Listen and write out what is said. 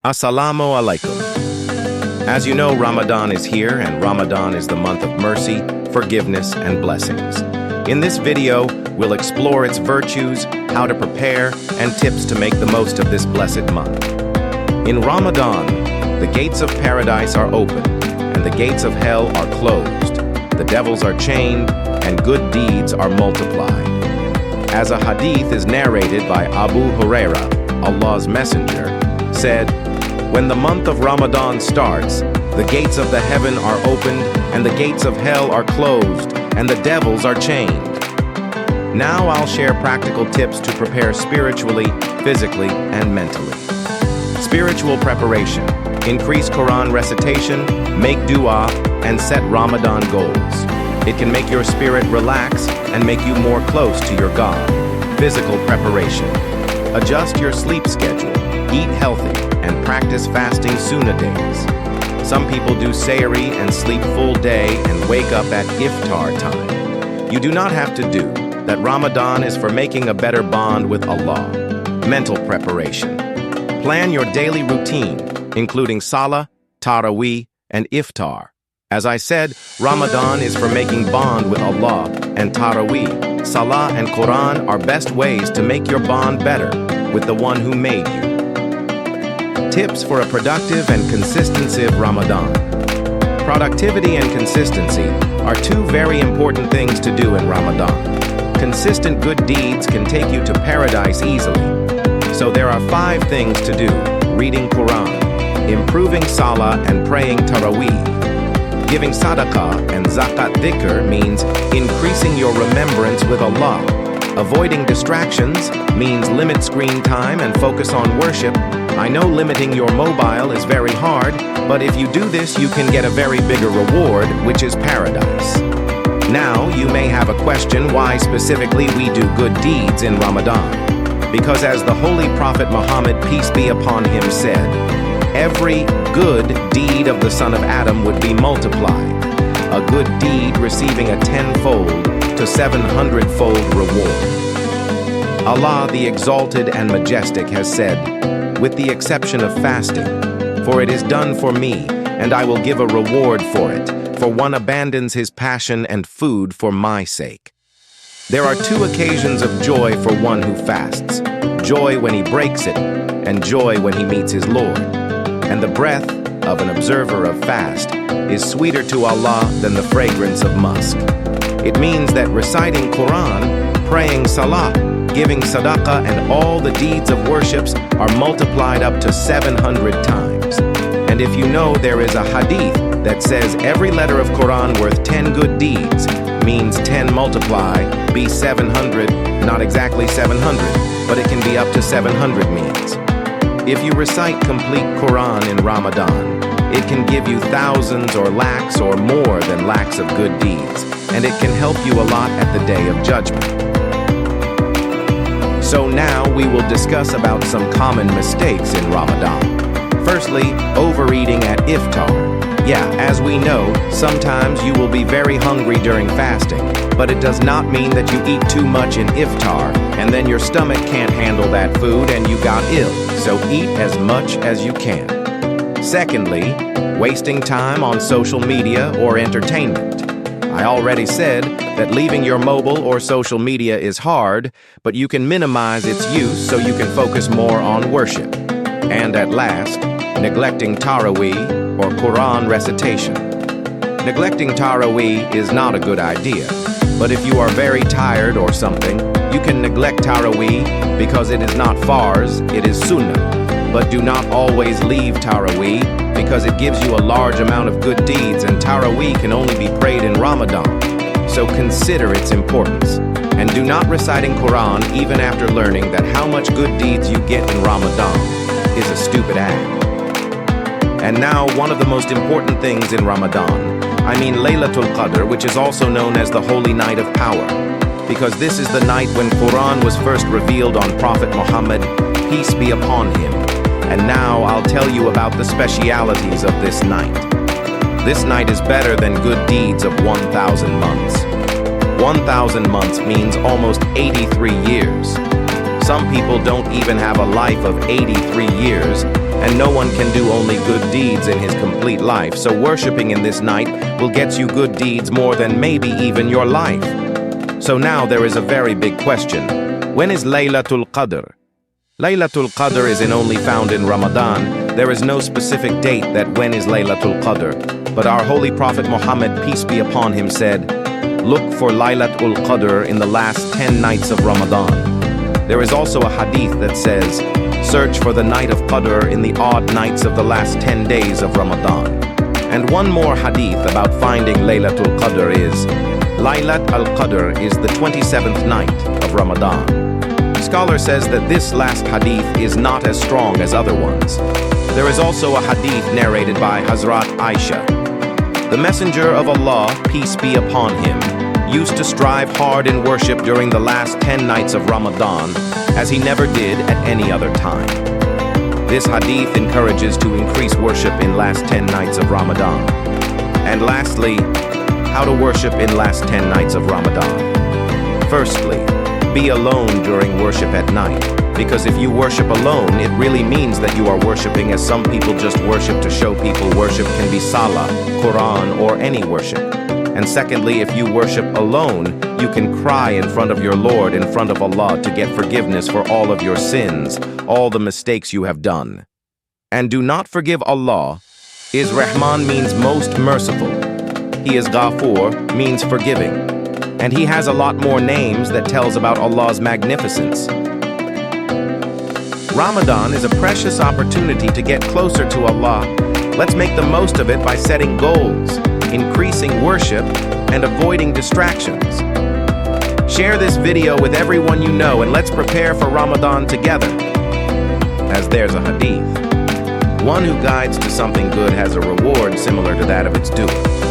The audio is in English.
Assalamu alaikum. As you know, Ramadan is here, and Ramadan is the month of mercy, forgiveness, and blessings. In this video, we'll explore its virtues, how to prepare, and tips to make the most of this blessed month. In Ramadan, the gates of paradise are open, and the gates of hell are closed. The devils are chained, and good deeds are multiplied. As a hadith is narrated by Abu Huraira, Allah's messenger, said, "When the month of Ramadan starts, the gates of the heaven are opened, and the gates of hell are closed, and the devils are chained." Now I'll share practical tips to prepare spiritually, physically, and mentally. Spiritual preparation. Increase Quran recitation, make dua, and set Ramadan goals. It can make your spirit relax and make you more close to your God. Physical preparation. Adjust your sleep schedule, eat healthy, and practice fasting sunnah days. Some people do sehri and sleep full day and wake up at Iftar time. You do not have to do that. Ramadan is for making a better bond with Allah. Mental preparation. Plan your daily routine, including Salah, Taraweeh, and Iftar. As I said, Ramadan is for making bond with Allah, and Taraweeh, Salah, and Quran are best ways to make your bond better with the one who made you. Tips for a productive and consistent Ramadan. Productivity and consistency are two very important things to do in Ramadan. Consistent good deeds can take you to paradise easily. So there are 5 things to do: reading Quran, improving Salah and praying Taraweeh. Giving Sadaqah and Zakat dhikr means increasing your remembrance with Allah. Avoiding distractions means limit screen time and focus on worship. I know limiting your mobile is very hard, but if you do this, you can get a very bigger reward, which is paradise. Now, you may have a question why specifically we do good deeds in Ramadan. Because as the Holy Prophet Muhammad, peace be upon him, said, every good deed of the son of Adam would be multiplied, a good deed receiving a 10-fold to 700-fold reward. Allah, the Exalted and Majestic, has said, with the exception of fasting, for it is done for me, and I will give a reward for it, for one abandons his passion and food for my sake. There are 2 occasions of joy for one who fasts: joy when he breaks it, and joy when he meets his Lord. And the breath of an observer of fast is sweeter to Allah than the fragrance of musk. It means that reciting Quran, praying Salah, giving Sadaqah, and all the deeds of worships are multiplied up to 700 times. And if you know, there is a hadith that says every letter of Quran worth 10 good deeds means 10 multiply, be 700, not exactly 700, but it can be up to 700 means. If you recite complete Quran in Ramadan, it can give you thousands or lakhs or more than lakhs of good deeds, and it can help you a lot at the Day of Judgment. So now we will discuss about some common mistakes in Ramadan. Firstly, overeating at Iftar. Yeah, as we know, sometimes you will be very hungry during fasting, but it does not mean that you eat too much in Iftar, and then your stomach can't handle that food and you got ill. So eat as much as you can. Secondly, wasting time on social media or entertainment. I already said that leaving your mobile or social media is hard, but you can minimize its use so you can focus more on worship. And at last, neglecting Taraweeh or Quran recitation. Neglecting Taraweeh is not a good idea, but if you are very tired or something, you can neglect Taraweeh because it is not farz, it is sunnah. But do not always leave Taraweeh because it gives you a large amount of good deeds, and Taraweeh can only be prayed in Ramadan. So consider its importance. And do not reciting Quran even after learning that how much good deeds you get in Ramadan is a stupid act. And now, one of the most important things in Ramadan, I mean Laylatul Qadr, which is also known as the Holy Night of Power, because this is the night when Quran was first revealed on Prophet Muhammad, peace be upon him. And now I'll tell you about the specialities of this night. This night is better than good deeds of 1,000 months. 1,000 months means almost 83 years. Some people don't even have a life of 83 years, and no one can do only good deeds in his complete life, so worshipping in this night will get you good deeds more than maybe even your life. So now there is a very big question. When is Laylatul Qadr? Laylatul Qadr isn't only found in Ramadan. There is no specific date that when is Laylatul Qadr, but our Holy Prophet Muhammad, peace be upon him, said, "Look for Laylatul Qadr in the last 10 nights of Ramadan." There is also a hadith that says, "Search for the night of Qadr in the odd nights of the last 10 days of Ramadan." And one more hadith about finding Laylatul Qadr is, Laylatul Qadr is the 27th night of Ramadan. Scholar says that this last hadith is not as strong as other ones. There is also a hadith narrated by Hazrat Aisha. The Messenger of Allah, peace be upon him, used to strive hard in worship during the last 10 nights of Ramadan, as he never did at any other time. This hadith encourages to increase worship in last 10 nights of Ramadan. And lastly, how to worship in last 10 nights of Ramadan. Firstly, be alone during worship at night, because if you worship alone, it really means that you are worshiping as some people just worship to show people. Worship can be Salah, Quran, or any worship. And secondly, if you worship alone, you can cry in front of your Lord, in front of Allah, to get forgiveness for all of your sins, all the mistakes you have done. And do not forgive Allah. Is Rahman means most merciful. He is Ghafoor, means forgiving. And he has a lot more names that tells about Allah's magnificence. Ramadan is a precious opportunity to get closer to Allah. Let's make the most of it by setting goals, increasing worship, and avoiding distractions. Share this video with everyone you know, and let's prepare for Ramadan together. As there's a hadith, one who guides to something good has a reward similar to that of its doer.